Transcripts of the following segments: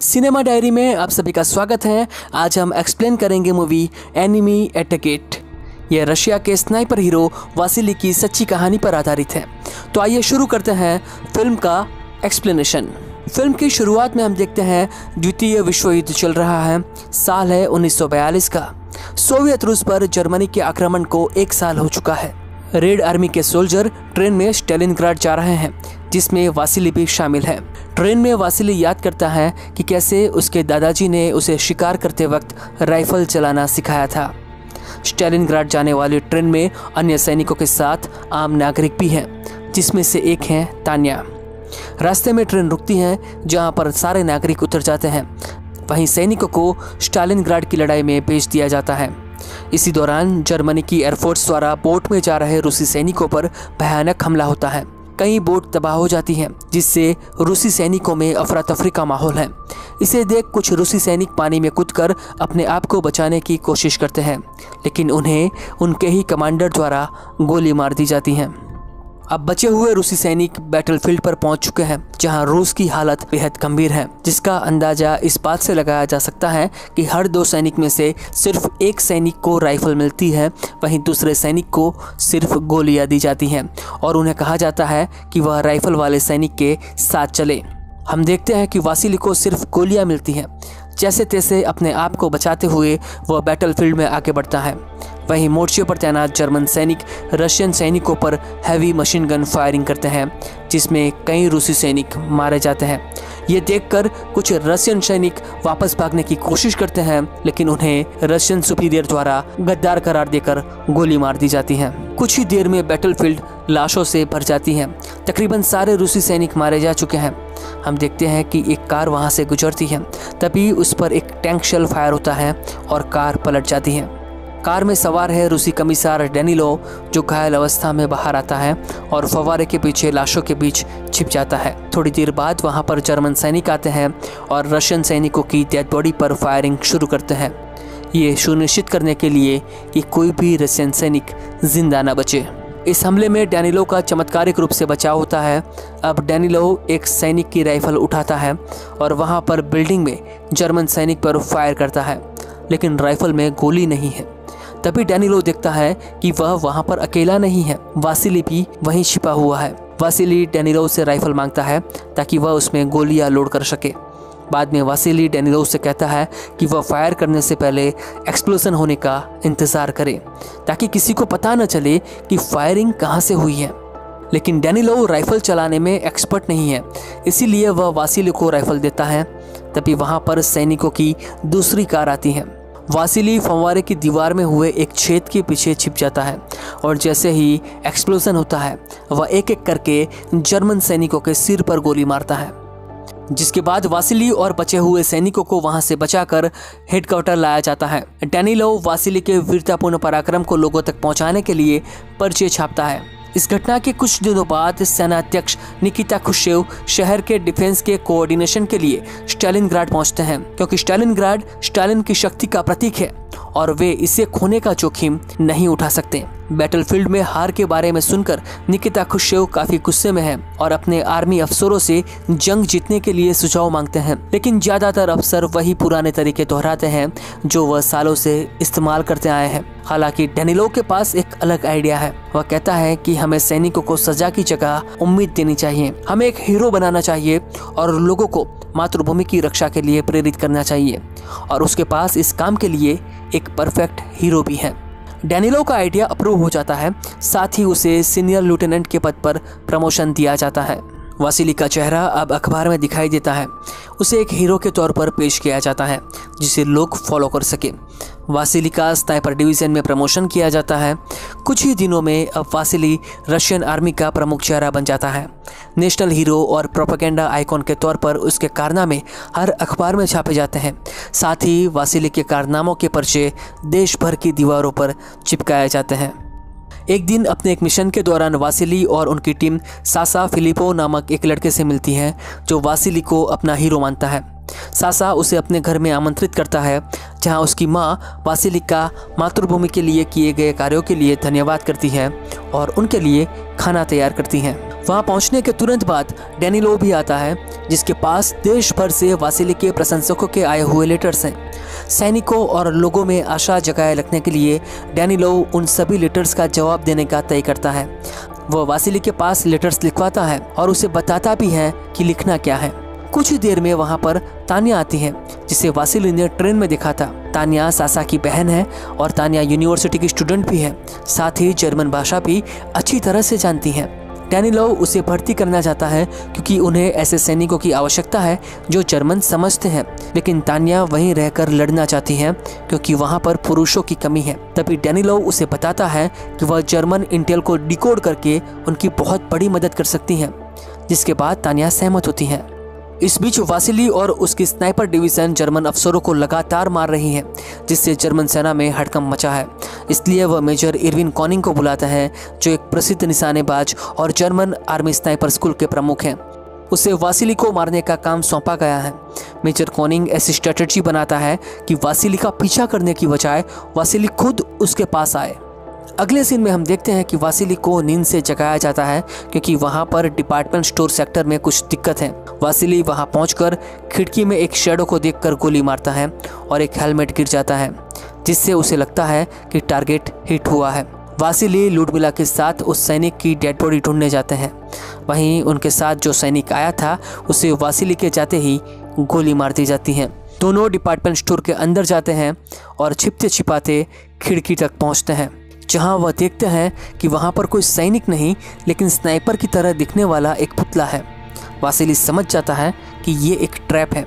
Cinema diary में आप सभी का स्वागत है। आज हम एक्सप्लेन करेंगे मूवी एनिमी एटिकेट। यह रशिया के स्नाइपर हीरो वासिली की सच्ची कहानी पर आधारित है। तो आइए शुरू करते हैं फिल्म का एक्सप्लेनेशन। फिल्म की शुरुआत में हम देखते हैं द्वितीय विश्व युद्ध चल रहा है। साल है 1942 का। सोवियत रूस पर जर्मनी के आक्रमण को 1 साल हो चुका है। रेड आर्मी के सोल्जर ट्रेन में स्टालिनग्राड जा रहे हैं, जिसमें वासिली भी शामिल है। ट्रेन में वासिली याद करता है कि कैसे उसके दादाजी ने उसे शिकार करते वक्त राइफल चलाना सिखाया था। स्टालिनग्राड जाने वाली ट्रेन में अन्य सैनिकों के साथ आम नागरिक भी हैं, जिसमें से एक है तान्या। रास्ते में ट्रेन रुकती है, जहां पर सारे नागरिक उतर जाते हैं। वहीं सैनिकों को स्टालिनग्राड की लड़ाई में भेज दिया जाता है। इसी दौरान जर्मनी की एयरफोर्स द्वारा बोट में जा रहे रूसी सैनिकों पर भयानक हमला होता है। कई बोट तबाह हो जाती हैं, जिससे रूसी सैनिकों में अफरा तफरी का माहौल है। इसे देख कुछ रूसी सैनिक पानी में कूदकर अपने आप को बचाने की कोशिश करते हैं, लेकिन उन्हें उनके ही कमांडर द्वारा गोली मार दी जाती है। अब बचे हुए रूसी सैनिक बैटलफील्ड पर पहुंच चुके हैं, जहां रूस की हालत बेहद गंभीर है, जिसका अंदाजा इस बात से लगाया जा सकता है कि हर 2 सैनिक में से सिर्फ एक सैनिक को राइफल मिलती है, वहीं दूसरे सैनिक को सिर्फ गोलियां दी जाती हैं और उन्हें कहा जाता है कि वह राइफल वाले सैनिक के साथ चले। हम देखते हैं कि वासिली को सिर्फ गोलियां मिलती हैं। जैसे तैसे अपने आप को बचाते हुए वह बैटलफील्ड में आगे बढ़ता है। वहीं मोर्चे पर तैनात जर्मन सैनिक रशियन सैनिकों पर हैवी मशीन गन फायरिंग करते हैं, जिसमें कई रूसी सैनिक मारे जाते हैं। ये देखकर कुछ रशियन सैनिक वापस भागने की कोशिश करते हैं, लेकिन उन्हें रशियन सुपीरियर द्वारा गद्दार करार देकर गोली मार दी जाती है। कुछ ही देर में बैटलफील्ड लाशों से भर जाती है। तकरीबन सारे रूसी सैनिक मारे जा चुके हैं। हम देखते हैं कि एक कार वहां से गुजरती है, तभी उस पर एक टैंक शेल फायर होता है और कार पलट जाती है। कार में सवार है रूसी कमिसार डेनिलो, जो घायल अवस्था में बाहर आता है और फव्वारे के पीछे लाशों के बीच छिप जाता है। थोड़ी देर बाद वहां पर जर्मन सैनिक आते हैं और रशियन सैनिकों की डेड बॉडी पर फायरिंग शुरू करते हैं, ये सुनिश्चित करने के लिए कि कोई भी रशियन सैनिक जिंदा न बचे। इस हमले में डेनिलो का चमत्कारिक रूप से बचाव होता है। अब डेनिलो एक सैनिक की राइफल उठाता है और वहां पर बिल्डिंग में जर्मन सैनिक पर फायर करता है, लेकिन राइफल में गोली नहीं है। तभी डेनिलो देखता है कि वह वहां पर अकेला नहीं है, वासिली भी वहीं छिपा हुआ है। वासिली डेनिलो से राइफल मांगता है ताकि वह उसमें गोलियां लोड कर सके। बाद में वासिली डेनिलो से कहता है कि वह फायर करने से पहले एक्सप्लोजन होने का इंतजार करे, ताकि किसी को पता न चले कि फायरिंग कहां से हुई है। लेकिन डेनिलो राइफल चलाने में एक्सपर्ट नहीं है, इसीलिए वह वासिली को राइफल देता है। तभी वहां पर सैनिकों की दूसरी कार आती है। वासिली फव्वारे की दीवार में हुए एक छेद के पीछे छिप जाता है और जैसे ही एक्सप्लोजन होता है, वह एक एक करके जर्मन सैनिकों के सिर पर गोली मारता है। जिसके बाद वासिली और बचे हुए सैनिकों को वहां से बचाकर हेडक्वार्टर लाया जाता है। डेनिलो वासिली के वीरतापूर्ण पराक्रम को लोगों तक पहुंचाने के लिए पर्चे छापता है। इस घटना के कुछ दिनों बाद सेनाध्यक्ष निकिता खुश्चेव शहर के डिफेंस के कोऑर्डिनेशन के लिए स्टालिनग्राड पहुंचते हैं, क्योंकि स्टालिनग्राड स्टालिन की शक्ति का प्रतीक है और वे इसे खोने का जोखिम नहीं उठा सकते। बैटलफील्ड में हार के बारे में सुनकर निकिता खुश्चेव काफी गुस्से में है और अपने आर्मी अफसरों से जंग जीतने के लिए सुझाव मांगते हैं, लेकिन ज्यादातर अफसर वही पुराने तरीके दोहराते हैं जो वह सालों से इस्तेमाल करते आए हैं। हालांकि डेनिलो के पास एक अलग आइडिया है। वह कहता है कि हमें सैनिकों को सजा की जगह उम्मीद देनी चाहिए, हमें एक हीरो बनाना चाहिए और लोगों को मातृभूमि की रक्षा के लिए प्रेरित करना चाहिए, और उसके पास इस काम के लिए एक परफेक्ट हीरो भी है। डेनिलो का आइडिया अप्रूव हो जाता है, साथ ही उसे सीनियर लेफ्टिनेंट के पद पर प्रमोशन दिया जाता है। वासिली का चेहरा अब अखबार में दिखाई देता है। उसे एक हीरो के तौर पर पेश किया जाता है, जिसे लोग फॉलो कर सके। वासिली का स्नाइपर डिवीज़न में प्रमोशन किया जाता है। कुछ ही दिनों में अब वासिली रशियन आर्मी का प्रमुख चेहरा बन जाता है। नेशनल हीरो और प्रोपेगेंडा आइकॉन के तौर पर उसके कारनामे हर अखबार में छापे जाते हैं। साथ ही वासिली के कारनामों के पर्चे देश भर की दीवारों पर चिपकाए जाते हैं। एक दिन अपने एक मिशन के दौरान वासिली और उनकी टीम सासा फिलिपो नामक एक लड़के से मिलती है, जो वासिली को अपना हीरो मानता है। सासा उसे अपने घर में आमंत्रित करता है, जहां उसकी मां वासिली का मातृभूमि के लिए किए गए कार्यों के लिए धन्यवाद करती है और उनके लिए खाना तैयार करती हैं। वहां पहुंचने के तुरंत बाद डैनिलो भी आता है, जिसके पास देश भर से वासिली के प्रशंसकों के आए हुए लेटर्स हैं। सैनिकों और लोगों में आशा जगाए रखने के लिए डैनिलो उन सभी लेटर्स का जवाब देने का तय करता है। वह वासिली के पास लेटर्स लिखवाता है और उसे बताता भी है कि लिखना क्या है। कुछ ही देर में वहां पर तान्या आती है, जिसे वासिली ने ट्रेन में देखा था। तान्या सासा की बहन है और तान्या यूनिवर्सिटी की स्टूडेंट भी है, साथ ही जर्मन भाषा भी अच्छी तरह से जानती है। डैनिलो उसे भर्ती करना चाहता है क्योंकि उन्हें ऐसे सैनिकों की आवश्यकता है जो जर्मन समझते हैं, लेकिन तान्या वहीं रहकर लड़ना चाहती है क्योंकि वहां पर पुरुषों की कमी है। तभी डैनिलो उसे बताता है कि वह जर्मन इंटेल को डिकोड करके उनकी बहुत बड़ी मदद कर सकती है, जिसके बाद तान्या सहमत होती है। इस बीच वासिली और उसकी स्नाइपर डिवीजन जर्मन अफसरों को लगातार मार रही है, जिससे जर्मन सेना में हड़कंप मचा है। इसलिए वह मेजर इरविन कॉनिंग को बुलाता है, जो एक प्रसिद्ध निशानेबाज और जर्मन आर्मी स्नाइपर स्कूल के प्रमुख हैं। उसे वासिली को मारने का काम सौंपा गया है। मेजर कॉनिंग ऐसी स्ट्रेटजी बनाता है कि वासिली का पीछा करने की बजाय वासिली खुद उसके पास आए। अगले सीन में हम देखते हैं कि वासिली को नींद से जगाया जाता है क्योंकि वहां पर डिपार्टमेंट स्टोर सेक्टर में कुछ दिक्कत है। वासिली वहां पहुंचकर खिड़की में एक शैडो को देखकर गोली मारता है और एक हेलमेट गिर जाता है, जिससे उसे लगता है कि टारगेट हिट हुआ है। वासिली लुडमिला के साथ उस सैनिक की डेड बॉडी ढूंढने जाते हैं। वहीं उनके साथ जो सैनिक आया था उसे वासिली के जाते ही गोली मार दी जाती है। दोनों डिपार्टमेंट स्टोर के अंदर जाते हैं और छिपते छिपाते खिड़की तक पहुंचते हैं, जहां वह देखते हैं कि वहां पर कोई सैनिक नहीं, लेकिन स्नाइपर की तरह दिखने वाला एक पुतला है। वासिली समझ जाता है कि ये एक ट्रैप है।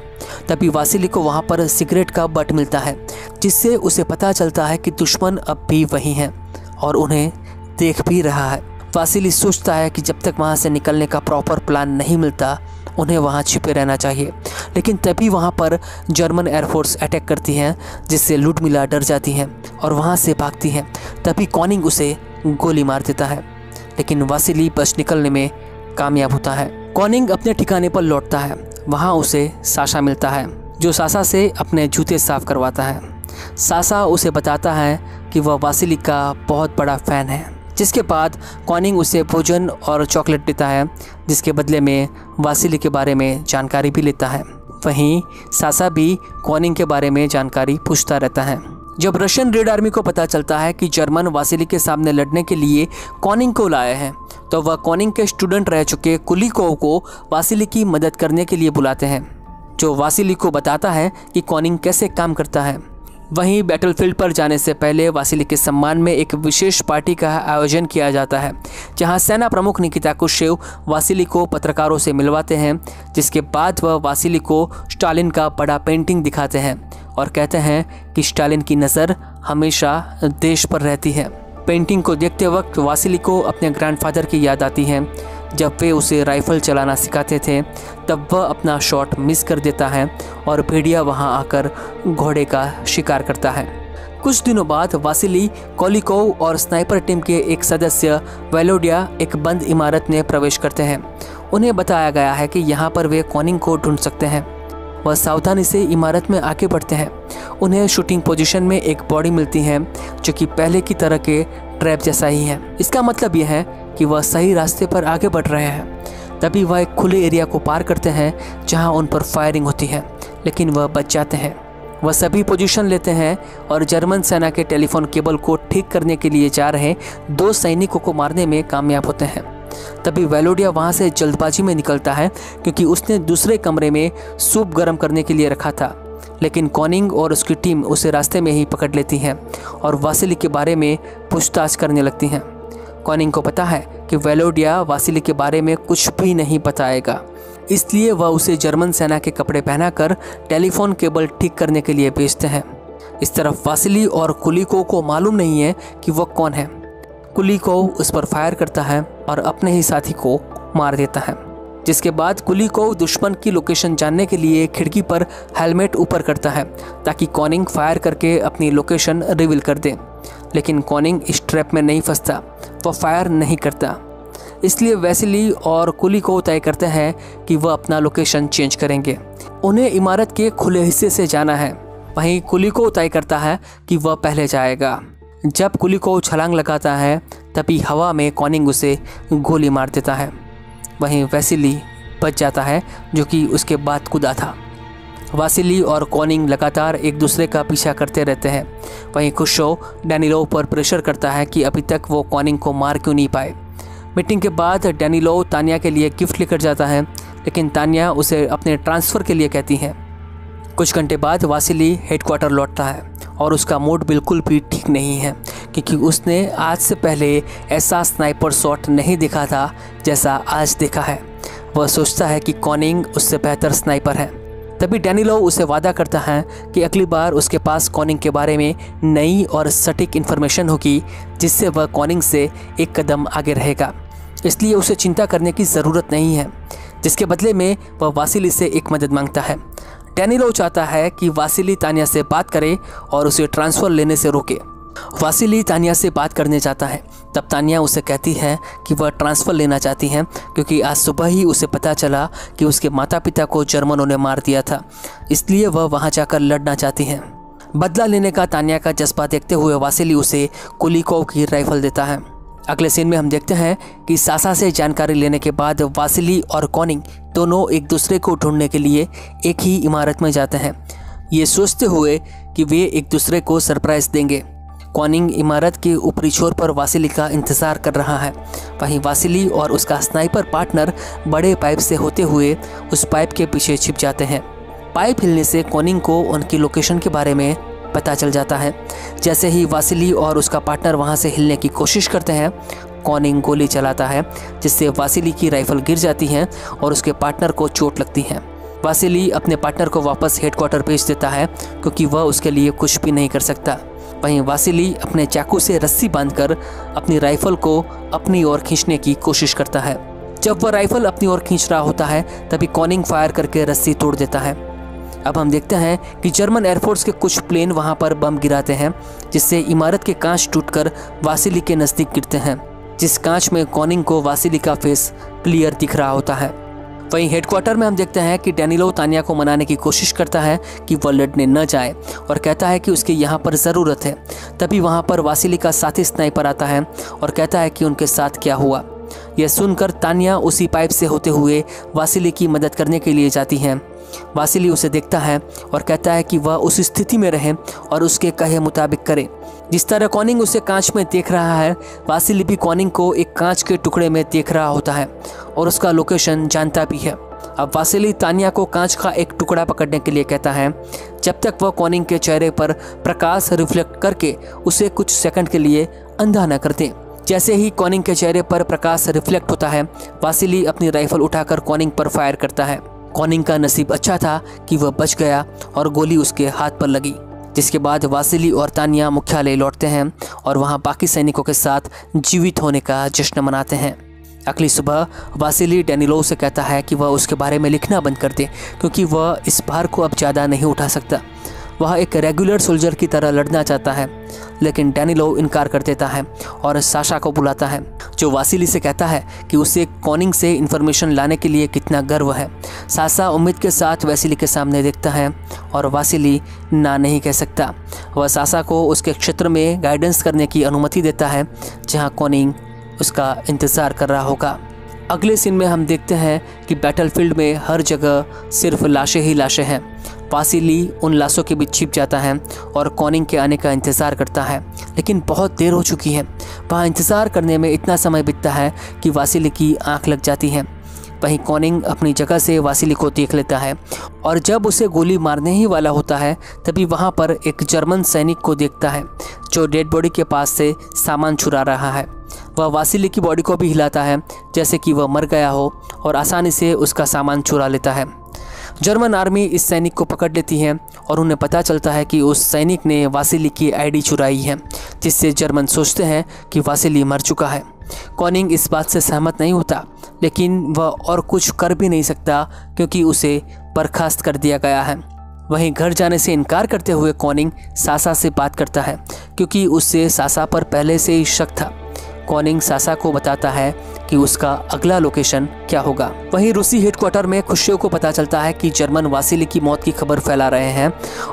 तभी वासिली को वहां पर सिगरेट का बट मिलता है, जिससे उसे पता चलता है कि दुश्मन अब भी वही हैं और उन्हें देख भी रहा है। वासिली सोचता है कि जब तक वहां से निकलने का प्रॉपर प्लान नहीं मिलता, उन्हें वहां छिपे रहना चाहिए। लेकिन तभी वहां पर जर्मन एयरफोर्स अटैक करती है, जिससे लुडमिला डर जाती है और वहां से भागती है। तभी कॉनिंग उसे गोली मार देता है, लेकिन वासिली बच निकलने में कामयाब होता है। कॉनिंग अपने ठिकाने पर लौटता है। वहां उसे साशा मिलता है, जो साशा से अपने जूते साफ करवाता है। साशा उसे बताता है कि वह वासिली का बहुत बड़ा फ़ैन है, जिसके बाद कॉनिंग उसे भोजन और चॉकलेट देता है, जिसके बदले में वासिली के बारे में जानकारी भी लेता है। वहीं साशा भी कॉनिंग के बारे में जानकारी पूछता रहता है। जब रशियन रेड आर्मी को पता चलता है कि जर्मन वासिली के सामने लड़ने के लिए कॉनिंग को लाए हैं, तो वह कॉनिंग के स्टूडेंट रह चुके कुलिकोव को वासिली की मदद करने के लिए बुलाते हैं, जो वासिली को बताता है कि कॉनिंग कैसे काम करता है। वहीं बैटलफील्ड पर जाने से पहले वासिली के सम्मान में एक विशेष पार्टी का आयोजन किया जाता है, जहां सेना प्रमुख निकिता क्रुश्चेव वासिली को पत्रकारों से मिलवाते हैं, जिसके बाद वह वासिली को स्टालिन का बड़ा पेंटिंग दिखाते हैं और कहते हैं कि स्टालिन की नज़र हमेशा देश पर रहती है। पेंटिंग को देखते वक्त वासिली को अपने ग्रैंडफादर की याद आती है। जब वे उसे राइफल चलाना सिखाते थे, तब वह अपना शॉट मिस कर देता है और भेड़िया वहां आकर घोड़े का शिकार करता है। कुछ दिनों बाद वासिली, कोलिकोव और स्नाइपर टीम के एक सदस्य वेलोडिया एक बंद इमारत में प्रवेश करते हैं। उन्हें बताया गया है कि यहाँ पर वे कॉनिंग को ढूंढ सकते हैं। वह सावधानी से इमारत में आगे बढ़ते हैं। उन्हें शूटिंग पोजीशन में एक बॉडी मिलती है, जो कि पहले की तरह के ट्रैप जैसा ही है। इसका मतलब यह है कि वह सही रास्ते पर आगे बढ़ रहे हैं। तभी वह एक खुले एरिया को पार करते हैं जहां उन पर फायरिंग होती है, लेकिन वह बच जाते हैं। वह सभी पोजीशन लेते हैं और जर्मन सेना के टेलीफोन केबल को ठीक करने के लिए जा रहे 2 सैनिकों को मारने में कामयाब होते हैं। तभी वेलोडिया वहां से जल्दबाजी में निकलता है, क्योंकि उसने दूसरे कमरे में सूप गर्म करने के लिए रखा था। लेकिन कॉनिंग और उसकी टीम उसे रास्ते में ही पकड़ लेती हैं और वासिली के बारे में पूछताछ करने लगती हैं। कॉनिंग को पता है कि वेलोडिया वासिली के बारे में कुछ भी नहीं बताएगा, इसलिए वह उसे जर्मन सेना के कपड़े पहनाकर टेलीफोन केबल ठीक करने के लिए भेजते हैं। इस तरफ वासिली और कुलिकोव को मालूम नहीं है कि वह कौन है। कुलिकोव उस पर फायर करता है और अपने ही साथी को मार देता है, जिसके बाद कुलिकोव दुश्मन की लोकेशन जानने के लिए खिड़की पर हेलमेट ऊपर करता है ताकि कॉनिंग फायर करके अपनी लोकेशन रिवील कर दे। लेकिन कॉनिंग इस ट्रैप में नहीं फंसता, वह फायर नहीं करता। इसलिए वासिली और कुलिकोव तय करते हैं कि वह अपना लोकेशन चेंज करेंगे। उन्हें इमारत के खुले हिस्से से जाना है। वहीं कुलिकोव तय करता है कि वह पहले जाएगा। जब कुलिकोव छलांग लगाता है, तभी हवा में कॉनिंग उसे गोली मार देता है। वहीं वैसिली बच जाता है जो कि उसके बाद कूदा था। वासिली और कॉनिंग लगातार एक दूसरे का पीछा करते रहते हैं। वहीं खुश्रो डैनिलोव पर प्रेशर करता है कि अभी तक वो कॉनिंग को मार क्यों नहीं पाए। मीटिंग के बाद डैनिलोव तान्या के लिए गिफ्ट लेकर जाता है, लेकिन तान्या उसे अपने ट्रांसफ़र के लिए कहती है। कुछ घंटे बाद वासिली हेडक्वार्टर लौटता है और उसका मूड बिल्कुल भी ठीक नहीं है, क्योंकि उसने आज से पहले ऐसा स्नाइपर शॉट नहीं देखा था जैसा आज देखा है। वह सोचता है कि कॉनिंग उससे बेहतर स्नाइपर है। तभी डैनिलोव उसे वादा करता है कि अगली बार उसके पास कॉनिंग के बारे में नई और सटीक इन्फॉर्मेशन होगी, जिससे वह कॉनिंग से एक कदम आगे रहेगा, इसलिए उसे चिंता करने की ज़रूरत नहीं है। जिसके बदले में वह वासिली से एक मदद मांगता है। डैनिलोव चाहता है कि वासिली तान्या से बात करे और उसे ट्रांसफ़र लेने से रोके। वासिली तान्या से बात करने चाहता है, तब तान्या उसे कहती है कि वह ट्रांसफ़र लेना चाहती हैं क्योंकि आज सुबह ही उसे पता चला कि उसके माता पिता को जर्मनों ने मार दिया था, इसलिए वह वहां जाकर लड़ना चाहती हैं। बदला लेने का तान्या का जज्बा देखते हुए वासिली उसे कुलिकोव की राइफल देता है। अगले सीन में हम देखते हैं कि सासा से जानकारी लेने के बाद वासिली और कॉनिंग दोनों एक दूसरे को ढूंढने के लिए एक ही इमारत में जाते हैं, ये सोचते हुए कि वे एक दूसरे को सरप्राइज़ देंगे। कॉनिंग इमारत के ऊपरी छोर पर वासिली का इंतज़ार कर रहा है। वहीं वासिली और उसका स्नाइपर पार्टनर बड़े पाइप से होते हुए उस पाइप के पीछे छिप जाते हैं। पाइप हिलने से कॉनिंग को उनकी लोकेशन के बारे में पता चल जाता है। जैसे ही वासिली और उसका पार्टनर वहां से हिलने की कोशिश करते हैं, कॉनिंग गोली चलाता है, जिससे वासिली की राइफल गिर जाती है और उसके पार्टनर को चोट लगती है। वासिली अपने पार्टनर को वापस हेडक्वार्टर भेज देता है क्योंकि वह उसके लिए कुछ भी नहीं कर सकता। वहीं वासिली अपने चाकू से रस्सी बांधकर अपनी राइफल को अपनी ओर खींचने की कोशिश करता है। जब वह राइफल अपनी ओर खींच रहा होता है, तभी कॉनिंग फायर करके रस्सी तोड़ देता है। अब हम देखते हैं कि जर्मन एयरफोर्स के कुछ प्लेन वहां पर बम गिराते हैं, जिससे इमारत के कांच टूटकर वासिली के नज़दीक गिरते हैं, जिस कांच में कॉनिंग को वासिली का फेस क्लियर दिख रहा होता है। वहीं हेडक्वार्टर में हम देखते हैं कि डैनिलोव तान्या को मनाने की कोशिश करता है कि वह लड़ने न जाए और कहता है कि उसकी यहाँ पर ज़रूरत है। तभी वहाँ पर वासिली का साथी स्नाइपर आता है और कहता है कि उनके साथ क्या हुआ। यह सुनकर तान्या उसी पाइप से होते हुए वासिली की मदद करने के लिए जाती हैं। वासिली उसे देखता है और कहता है कि वह उस स्थिति में रहे और उसके कहे मुताबिक करे। जिस तरह कॉनिंग उसे कांच में देख रहा है, वासिली भी कॉनिंग को एक कांच के टुकड़े में देख रहा होता है और उसका लोकेशन जानता भी है। अब वासिली तान्या को कांच का एक टुकड़ा पकड़ने के लिए कहता है, जब तक वह कॉनिंग के चेहरे पर प्रकाश रिफ्लेक्ट करके उसे कुछ सेकंड के लिए अंधा न कर दे। जैसे ही कॉनिंग के चेहरे पर प्रकाश रिफ्लेक्ट होता है, वासिली अपनी राइफल उठाकर कॉनिंग पर फायर करता है। कॉनिंग का नसीब अच्छा था कि वह बच गया और गोली उसके हाथ पर लगी। जिसके बाद वासिली और तान्या मुख्यालय लौटते हैं और वहां बाकी सैनिकों के साथ जीवित होने का जश्न मनाते हैं। अगली सुबह वासिली डैनिलोव से कहता है कि वह उसके बारे में लिखना बंद कर दे, क्योंकि वह इस भार को अब ज़्यादा नहीं उठा सकता। वह एक रेगुलर सोल्जर की तरह लड़ना चाहता है, लेकिन डैनिलोव इनकार कर देता है और साशा को बुलाता है, जो वासिली से कहता है कि उसे कॉनिंग से इन्फॉर्मेशन लाने के लिए कितना गर्व है। साशा उम्मीद के साथ वासिली के सामने देखता है और वासिली ना नहीं कह सकता। वह साशा को उसके क्षेत्र में गाइडेंस करने की अनुमति देता है, जहां कॉनिंग उसका इंतज़ार कर रहा होगा। अगले सीन में हम देखते हैं कि बैटलफील्ड में हर जगह सिर्फ लाशें ही लाशें हैं। वासिली उन लाशों के बीच छिप जाता है और कॉनिंग के आने का इंतज़ार करता है, लेकिन बहुत देर हो चुकी है। वहाँ इंतज़ार करने में इतना समय बीतता है कि वासिली की आंख लग जाती है। वहीं कॉनिंग अपनी जगह से वासिली को देख लेता है और जब उसे गोली मारने ही वाला होता है, तभी वहाँ पर एक जर्मन सैनिक को देखता है जो डेड बॉडी के पास से सामान चुरा रहा है। वह वासिली की बॉडी को भी हिलाता है जैसे कि वह मर गया हो और आसानी से उसका सामान चुरा लेता है। जर्मन आर्मी इस सैनिक को पकड़ लेती है और उन्हें पता चलता है कि उस सैनिक ने वासिली की आईडी चुराई है, जिससे जर्मन सोचते हैं कि वासिली मर चुका है। कॉनिंग इस बात से सहमत नहीं होता, लेकिन वह और कुछ कर भी नहीं सकता क्योंकि उसे बर्खास्त कर दिया गया है। वहीं घर जाने से इनकार करते हुए कॉनिंग साशा से बात करता है, क्योंकि उससे साशा पर पहले से ही शक था। कॉनिंग साशा को बताता है कि उसका अगला लोकेशन क्या होगा। वहीं रूसी हेडक्वार्टर में खुशियों को पता चलता है कि जर्मन वासिली की मौत की खबर फैला रहे हैं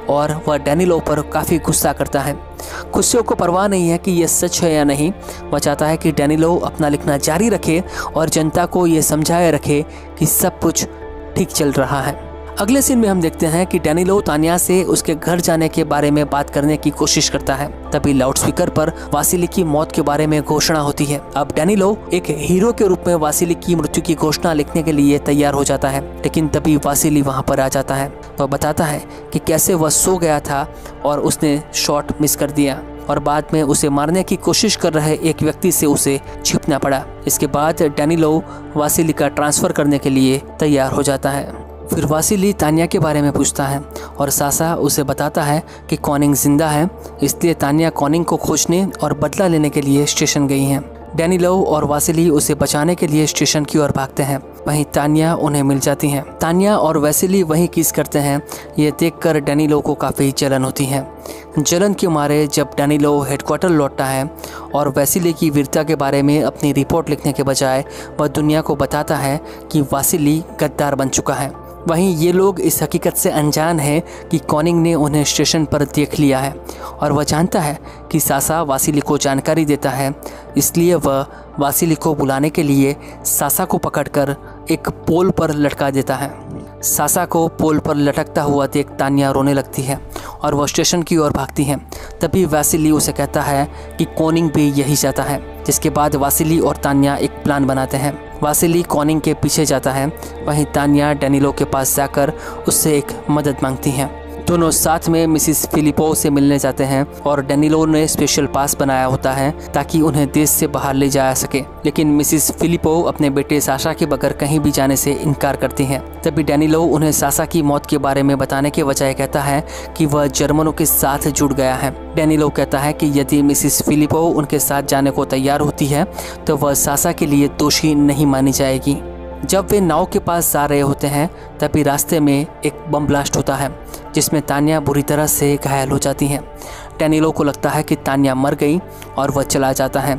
और वह डैनिलोव पर काफ़ी गुस्सा करता है। खुशियों को परवाह नहीं है कि ये सच है या नहीं। वह चाहता है कि डैनिलो अपना लिखना जारी रखे और जनता को ये समझाए रखे कि सब कुछ ठीक चल रहा है। अगले सीन में हम देखते हैं कि डैनिलो तान्या से उसके घर जाने के बारे में बात करने की कोशिश करता है। तभी लाउडस्पीकर पर वासिली की मौत के बारे में घोषणा होती है। अब डैनिलो एक हीरो के रूप में वासिली की मृत्यु की घोषणा लिखने के लिए तैयार हो जाता है, लेकिन तभी वासिली वहां पर आ जाता है। वह बताता है कि कैसे वह सो गया था और उसने शॉट मिस कर दिया और बाद में उसे मारने की कोशिश कर रहे एक व्यक्ति से उसे छिपना पड़ा। इसके बाद डैनिलो वासिली का ट्रांसफर करने के लिए तैयार हो जाता है। फिर वासिली तान्या के बारे में पूछता है और सासा उसे बताता है कि कॉनिंग जिंदा है, इसलिए तान्या कॉनिंग को खोजने और बदला लेने के लिए स्टेशन गई हैं। डैनिलो और वासिली उसे बचाने के लिए स्टेशन की ओर भागते हैं। वहीं तान्या उन्हें मिल जाती हैं। तान्या और वासिली वहीं किस करते हैं। ये देखकर डैनिलो को काफ़ी जलन होती है। जलन के मारे जब डैनिलो हेडक्वार्टर लौटता है और वासिली की वीरता के बारे में अपनी रिपोर्ट लिखने के बजाय वह दुनिया को बताता है कि वासिली गद्दार बन चुका है। वहीं ये लोग इस हकीकत से अनजान हैं कि कॉनिंग ने उन्हें स्टेशन पर देख लिया है और वह जानता है कि सासा वासिली को जानकारी देता है, इसलिए वह वासिली को बुलाने के लिए सासा को पकड़कर एक पोल पर लटका देता है। सासा को पोल पर लटकता हुआ देख तान्या रोने लगती है और वह स्टेशन की ओर भागती है। तभी वासिली उसे कहता है कि कॉनिंग भी यही चाहता है, जिसके बाद वासिली और तान्या एक प्लान बनाते हैं। वासिली कॉनिंग के पीछे जाता है, वहीं तान्या डैनिलो के पास जाकर उससे एक मदद मांगती हैं। दोनों साथ में मिसिस फिलिपो से मिलने जाते हैं और डैनिलो ने स्पेशल पास बनाया होता है ताकि उन्हें देश से बाहर ले जाया सके, लेकिन मिसिस फिलिपो अपने बेटे सासा के बगैर कहीं भी जाने से इनकार करती हैं। तभी डैनिलो उन्हें सासा की मौत के बारे में बताने के बजाय कहता है कि वह जर्मनों के साथ जुड़ गया है। डैनिलो कहता है कि यदि मिसिस फिलिपो उनके साथ जाने को तैयार होती है तो वह सासा के लिए दोषी नहीं मानी जाएगी। जब वे नाव के पास जा रहे होते हैं तभी रास्ते में एक बम ब्लास्ट होता है जिसमें तान्या बुरी तरह से घायल हो जाती हैं। डैनिलो को लगता है कि तान्या मर गई और वह चला जाता है।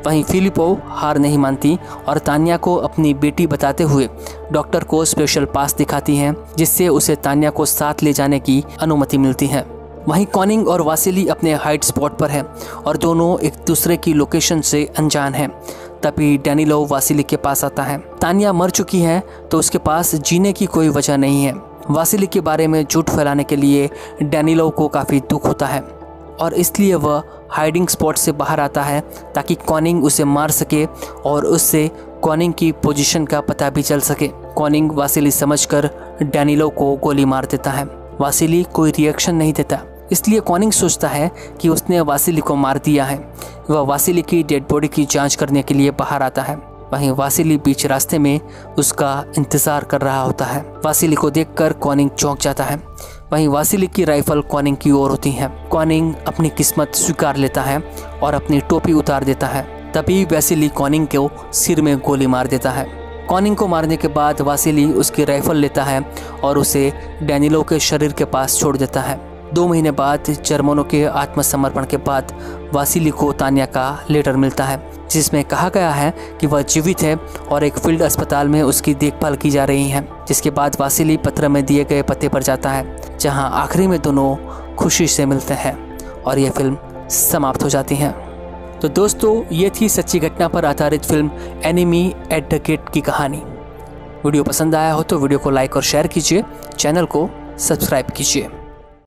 वहीं फिलिपो हार नहीं मानती और तान्या को अपनी बेटी बताते हुए डॉक्टर को स्पेशल पास दिखाती हैं, जिससे उसे तान्या को साथ ले जाने की अनुमति मिलती है। वहीं कॉनिंग और वासिली अपने हाइड स्पॉट पर हैं और दोनों एक दूसरे की लोकेशन से अनजान हैं। तभी डैनिलो वासिली के पास आता है। तान्या मर चुकी है तो उसके पास जीने की कोई वजह नहीं है। वासिली के बारे में झूठ फैलाने के लिए डैनिलो को काफ़ी दुख होता है और इसलिए वह हाइडिंग स्पॉट से बाहर आता है ताकि कॉनिंग उसे मार सके और उससे कॉनिंग की पोजीशन का पता भी चल सके। कॉनिंग वासिली समझकर डैनिलो को गोली मार देता है। वासिली कोई रिएक्शन नहीं देता, इसलिए कॉनिंग सोचता है कि उसने वासिली को मार दिया है। वह वासिली की डेड बॉडी की जांच करने के लिए बाहर आता है। वहीं वासिली बीच रास्ते में उसका इंतजार कर रहा होता है। वासिली को देखकर कॉनिंग चौंक जाता है। वहीं वासिली की राइफल कॉनिंग की ओर होती है। कॉनिंग अपनी किस्मत स्वीकार लेता है और अपनी टोपी उतार देता है। तभी वासिली कॉनिंग को सिर में गोली मार देता है। कॉनिंग को मारने के बाद वासिली उसकी राइफल लेता है और उसे डैनिलो के शरीर के पास छोड़ देता है। 2 महीने बाद जर्मनों के आत्मसमर्पण के बाद वासिली को तान्या का लेटर मिलता है, जिसमें कहा गया है कि वह जीवित है और एक फील्ड अस्पताल में उसकी देखभाल की जा रही है। जिसके बाद वासिली पत्र में दिए गए पते पर जाता है, जहां आखिरी में दोनों खुशी से मिलते हैं और यह फिल्म समाप्त हो जाती है। तो दोस्तों, ये थी सच्ची घटना पर आधारित film Enemy at the Gate की कहानी। वीडियो पसंद आया हो तो वीडियो को लाइक और शेयर कीजिए, चैनल को सब्सक्राइब कीजिए।